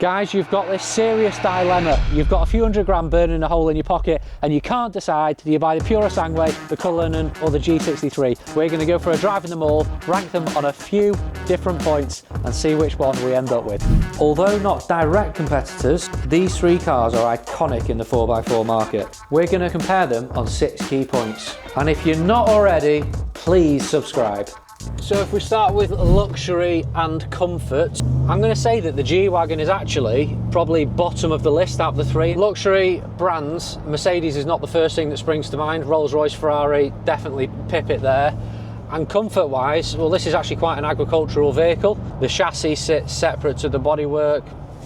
Guys, you've got this serious dilemma. You've got a few £100 burning a hole in your pocket and you can't decide, do you buy the Purosangue, the Cullinan or the G63? We're going to go for a drive in them all, rank them on a few different points and see which one we end up with. Although not direct competitors, these three cars are iconic in the 4x4 market. We're going to compare them on 6 key points. And if you're not already, please subscribe. So if we start with luxury and comfort, I'm going to say that the G-Wagon is actually probably bottom of the list out of the three. Luxury brands, Mercedes is not the first thing that springs to mind. Rolls-Royce, Ferrari, definitely pip it there. And comfort-wise, well, this is actually quite an agricultural vehicle. The chassis sits separate to the bodywork,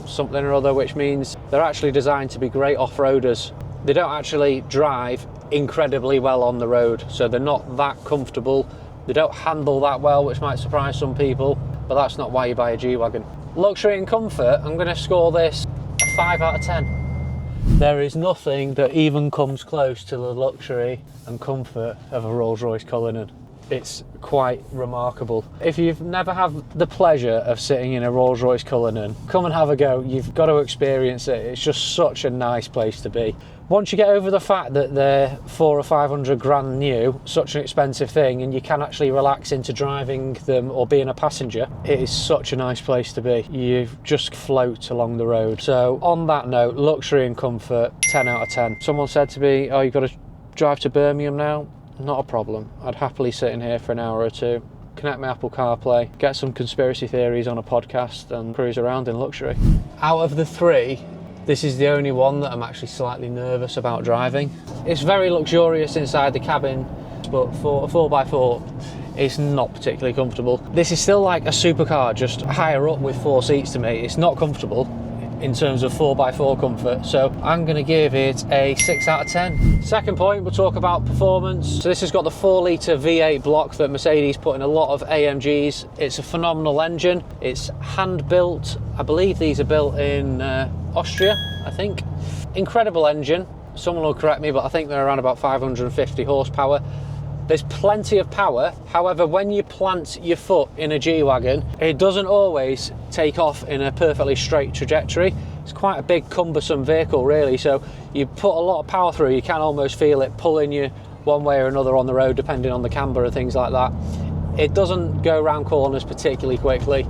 something or other, which means they're actually designed to be great off-roaders. They don't actually drive incredibly well on the road, so they're not that comfortable. They don't handle that well, which might surprise some people, but that's not why you buy a G-Wagon. Luxury and comfort, I'm going to score this a 5 out of 10. There is nothing that even comes close to the luxury and comfort of a Rolls-Royce Cullinan. It's quite remarkable. If you've never had the pleasure of sitting in a Rolls-Royce Cullinan, come and have a go. You've got to experience it. It's just such a nice place to be. Once you get over the fact that they're 400 or 500 grand new, such an expensive thing, and you can actually relax into driving them or being a passenger, it is such a nice place to be. You just float along the road. So on that note, luxury and comfort, 10 out of 10. Someone said to me, oh, you've got to drive to Birmingham now? Not a problem. I'd happily sit in here for an hour or two, connect my Apple CarPlay, get some conspiracy theories on a podcast and cruise around in luxury. Out of the three, this is the only one that I'm actually slightly nervous about driving. It's very luxurious inside the cabin, but for a 4x4, it's not particularly comfortable. This is still like a supercar, just higher up with 4 seats to me. It's not comfortable in terms of 4x4 comfort, so I'm going to give it a 6 out of 10. Second point, we'll talk about performance. So this has got the 4-litre V8 block that Mercedes put in a lot of AMGs. It's a phenomenal engine. It's hand built. I believe these are built in Austria, I think. Incredible engine. Someone will correct me, but I think they're around about 550 horsepower. There's plenty of power. However, when you plant your foot in a G-Wagon, it doesn't always take off in a perfectly straight trajectory. It's quite a big, cumbersome vehicle, really. So you put a lot of power through, you can almost feel it pulling you one way or another on the road, depending on the camber and things like that. It doesn't go around corners particularly quickly.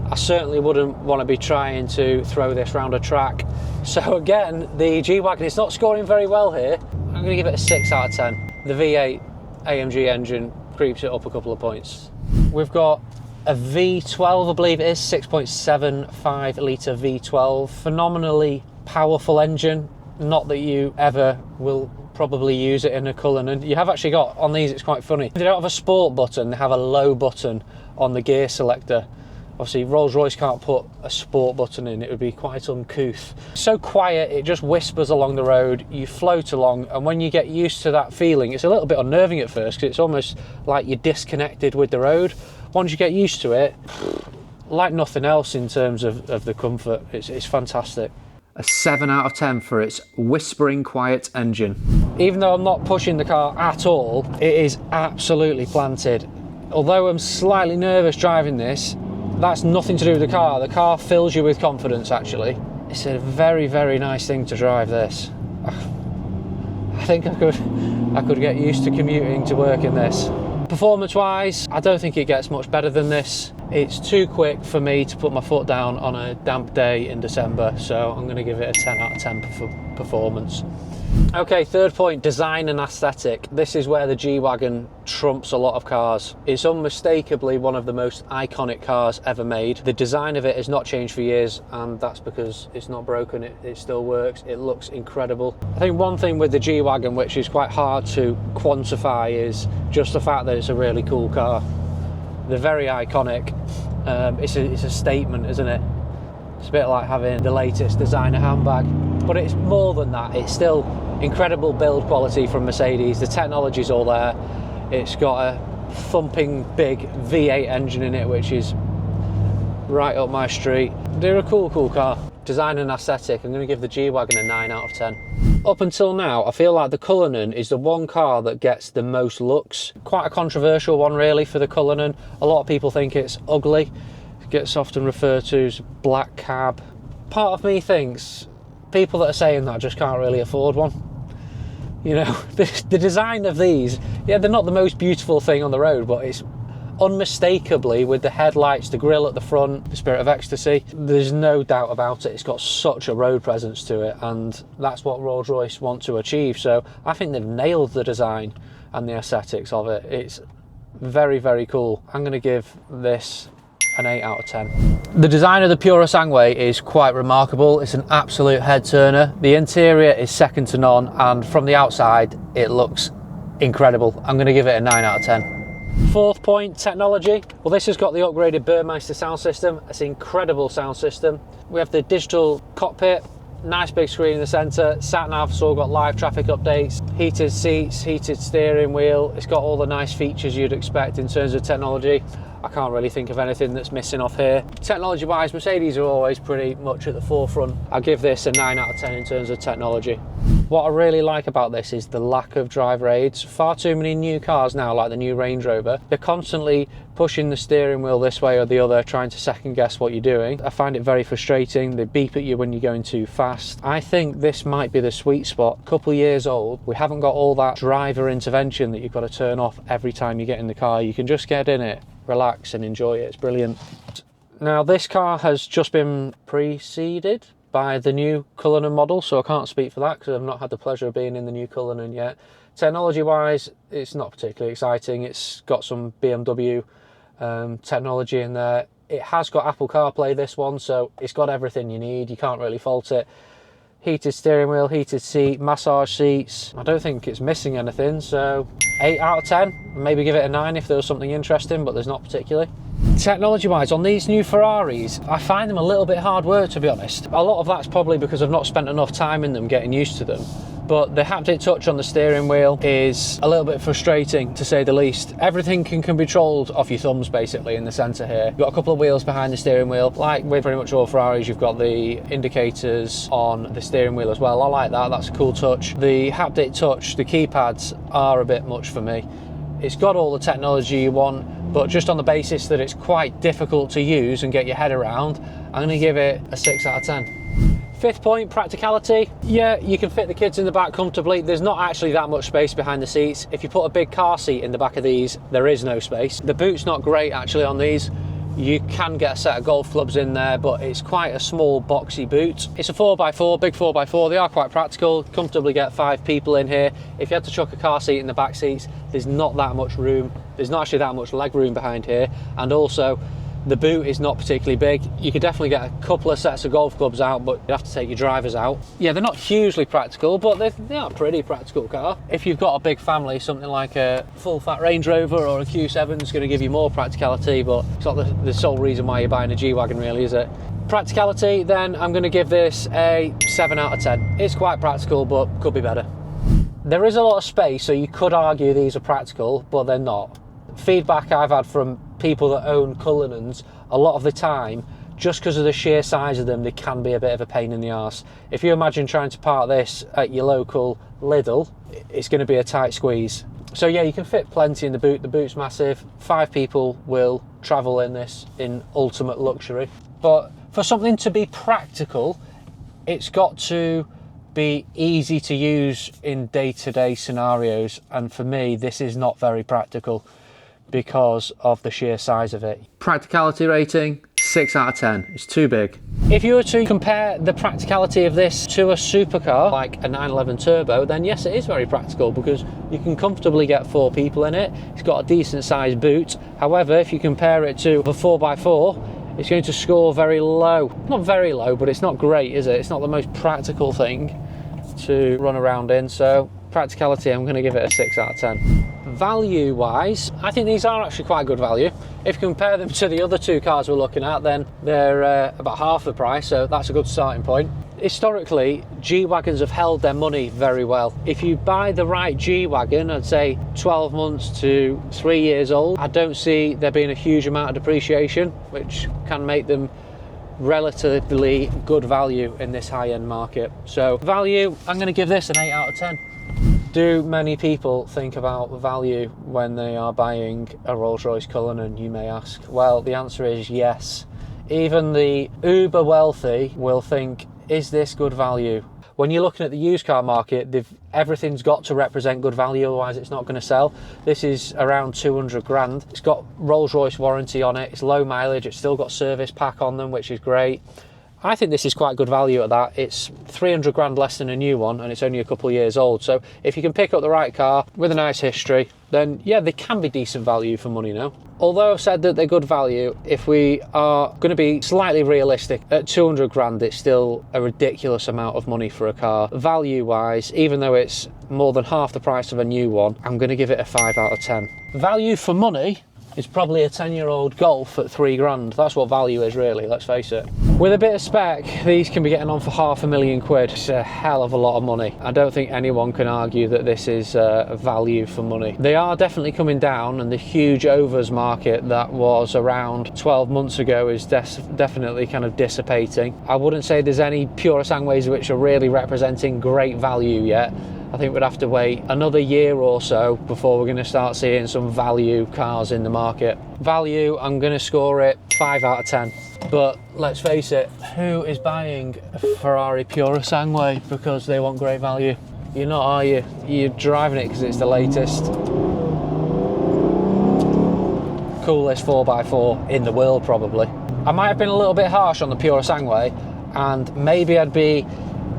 I certainly wouldn't want to be trying to throw this round a track. So again, the G-Wagon is not scoring very well here. I'm going to give it a 6 out of 10. The V8 AMG engine creeps it up a couple of points. We've got a V12, I believe it is, 6.75 litre V12. Phenomenally powerful engine. Not that you ever will probably use it in a Cullinan. You have actually got, on these it's quite funny, they don't have a sport button, they have a low button on the gear selector. Obviously Rolls-Royce can't put a sport button in, it would be quite uncouth. So quiet, it just whispers along the road, you float along, and when you get used to that feeling, it's a little bit unnerving at first because it's almost like you're disconnected with the road. Once you get used to it, like nothing else in terms of the comfort, it's fantastic. A 7 out of 10 for its whispering quiet engine. Even though I'm not pushing the car at all, it is absolutely planted. Although I'm slightly nervous driving this, that's nothing to do with the car. The car fills you with confidence, actually. It's a very, very nice thing to drive this. I think I could get used to commuting to work in this. Performance-wise, I don't think it gets much better than this. It's too quick for me to put my foot down on a damp day in December, so I'm going to give it a 10 out of 10 for performance. Okay, third point, design and aesthetic. This is where the G-Wagon trumps a lot of cars. It's unmistakably one of the most iconic cars ever made. The design of it has not changed for years, and that's because it's not broken, it still works, it looks incredible. I think one thing with the G-Wagon which is quite hard to quantify is just the fact that it's a really cool car. They're very iconic. It's a statement, isn't it? It's a bit like having the latest designer handbag, but it's more than that. It's still incredible build quality from Mercedes. The technology's all there. It's got a thumping big V8 engine in it, which is right up my street. They're a cool car. Design and aesthetic, I'm going to give the G-Wagon a 9 out of 10. Up until now, I feel like the Cullinan is the one car that gets the most looks. Quite a controversial one, really, for the Cullinan. A lot of people think it's ugly. It gets often referred to as black cab, part of me thinks people that are saying that just can't really afford one. You know, the design of these, yeah, they're not the most beautiful thing on the road, but it's unmistakably, with the headlights, the grille at the front, the Spirit of Ecstasy, there's no doubt about it. It's got such a road presence to it, and that's what Rolls-Royce want to achieve. So I think they've nailed the design and the aesthetics of it. It's very, very cool. I'm going to give this an 8 out of 10. The design of the Purosangue is quite remarkable. It's an absolute head turner. The interior is second to none, and from the outside it looks incredible. I'm going to give it a 9 out of 10. Fourth point, technology. Well, this has got the upgraded Burmeister sound system. It's an incredible sound system. We have the digital cockpit, nice big screen in the centre, sat nav, so we've got live traffic updates, heated seats, heated steering wheel. It's got all the nice features you'd expect in terms of technology. I can't really think of anything that's missing off here. Technology wise, Mercedes are always pretty much at the forefront. I'll give this a 9 out of 10 in terms of technology. What I really like about this is the lack of driver aids. Far too many new cars now, like the new Range Rover, they're constantly pushing the steering wheel this way or the other, trying to second guess what you're doing. I find it very frustrating. They beep at you when you're going too fast. I think this might be the sweet spot. Couple years old, we haven't got all that driver intervention that you've got to turn off every time you get in the car. You can just get in it, relax and enjoy it. It's brilliant. Now this car has just been preceded by the new Cullinan model, so I can't speak for that because I've not had the pleasure of being in the new Cullinan yet. Technology wise, it's not particularly exciting. It's got some BMW technology in there. It has got Apple CarPlay, this one, so it's got everything you need. You can't really fault it. Heated steering wheel, heated seat, massage seats. I don't think it's missing anything, so 8 out of 10. Maybe give it a 9 if there was something interesting, but there's not particularly. Technology wise, on these new Ferraris, I find them a little bit hard work, to be honest. A lot of that's probably because I've not spent enough time in them getting used to them. But the haptic touch on the steering wheel is a little bit frustrating, to say the least. Everything can be controlled off your thumbs, basically, in the centre here. You've got a couple of wheels behind the steering wheel. Like with pretty much all Ferraris, you've got the indicators on the steering wheel as well. I like that, that's a cool touch. The haptic touch, the keypads are a bit much for me. It's got all the technology you want, but just on the basis that it's quite difficult to use and get your head around, I'm going to give it a 6 out of 10. Fifth point, practicality. Yeah, you can fit the kids in the back comfortably. There's not actually that much space behind the seats. If you put a big car seat in the back of these, there is no space. The boot's not great actually on these. You can get a set of golf clubs in there, but it's quite a small boxy boot. It's a 4x4, big 4x4. They are quite practical, comfortably get 5 people in here. If you had to chuck a car seat in the back seats, there's not that much room. There's not actually that much leg room behind here. And also, the boot is not particularly big. You could definitely get a couple of sets of golf clubs out, but you have to take your drivers out. Yeah, they're not hugely practical, but they are a pretty practical car. If you've got a big family, something like a full fat Range Rover or a Q7 is going to give you more practicality, but it's not the sole reason why you're buying a G-Wagon really, is it? Practicality, then I'm going to give this a 7 out of 10. It's quite practical, but could be better. There is a lot of space, so you could argue these are practical, but they're not. Feedback I've had from people that own Cullinans, a lot of the time, just because of the sheer size of them, they can be a bit of a pain in the arse. If you imagine trying to park this at your local Lidl, it's going to be a tight squeeze. So yeah, you can fit plenty in the boot. The boot's massive. 5 people will travel in this in ultimate luxury. But for something to be practical, it's got to be easy to use in day-to-day scenarios, and for me this is not very practical because of the sheer size of it. Practicality rating, 6 out of 10. It's too big. If you were to compare the practicality of this to a supercar like a 911 Turbo, then yes, it is very practical because you can comfortably get 4 people in it. It's got a decent sized boot. However, if you compare it to a 4x4, it's going to score very low. Not very low, but it's not great, is it? It's not the most practical thing to run around in. So practicality, I'm going to give it a 6 out of 10. Value wise, I think these are actually quite good value. If you compare them to the other 2 cars we're looking at, then they're about half the price, so that's a good starting point. Historically, G-Wagons have held their money very well. If you buy the right G-Wagon, I'd say 12 months to 3 years old, I don't see there being a huge amount of depreciation, which can make them relatively good value in this high-end market. So value, I'm going to give this an 8 out of 10. Do many people think about value when they are buying a Rolls-Royce Cullinan, you may ask? Well, the answer is yes. even the uber wealthy will think, is this good value? When you're looking at the used car market, everything's got to represent good value, otherwise it's not going to sell. This is around 200 grand. It's got Rolls-Royce warranty on it. It's low mileage. It's still got service pack on them, which is great. I think this is quite good value at that. It's 300 grand less than a new one, and it's only a couple of years old. So if you can pick up the right car with a nice history, then yeah, they can be decent value for money now. Although I've said that they're good value, if we are going to be slightly realistic, at 200 grand, it's still a ridiculous amount of money for a car. Value-wise, even though it's more than half the price of a new one, I'm going to give it a 5 out of 10. Value for money is probably a 10-year-old Golf at 3 grand. That's what value is, really, let's face it. With a bit of spec, these can be getting on for £500,000. It's a hell of a lot of money. I don't think anyone can argue that this is value for money. They are definitely coming down, and the huge overs market that was around 12 months ago is definitely kind of dissipating. I wouldn't say there's any Purosangues which are really representing great value yet. I think we'd have to wait another year or so before we're going to start seeing some value cars in the market. Value, I'm going to score it 5 out of 10. But let's face it, who is buying a Ferrari Purosangue because they want great value? You're not, are you? You're driving it because it's the latest. Coolest 4x4 in the world, probably. I might have been a little bit harsh on the Purosangue, and maybe I'd be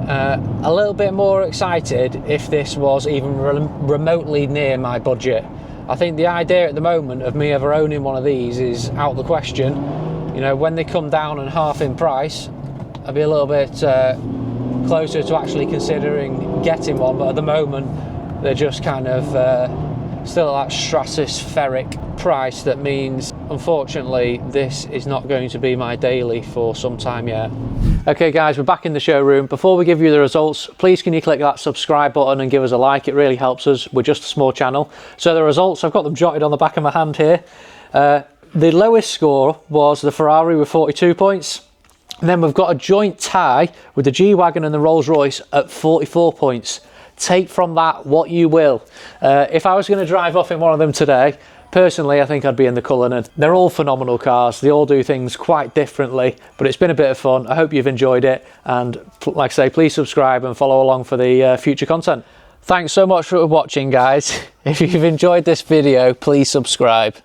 a little bit more excited if this was even remotely near my budget. I think the idea at the moment of me ever owning one of these is out of the question. You know, when they come down and half in price, I'd be a little bit closer to actually considering getting one, but at the moment they're just kind of still at that stratospheric price. That means, unfortunately, this is not going to be my daily for some time yet. Okay guys, we're back in the showroom. Before we give you the results, please can you click that subscribe button and give us a like? It really helps us. We're just a small channel. So the results, I've got them jotted on the back of my hand here. The lowest score was the Ferrari with 42 points. And then we've got a joint tie with the G-Wagon and the Rolls-Royce at 44 points. Take from that what you will. If I was going to drive off in one of them today, personally, I think I'd be in the Cullinan. They're all phenomenal cars. They all do things quite differently, but it's been a bit of fun. I hope you've enjoyed it. And like I say, please subscribe and follow along for the future content. Thanks so much for watching, guys. If you've enjoyed this video, please subscribe.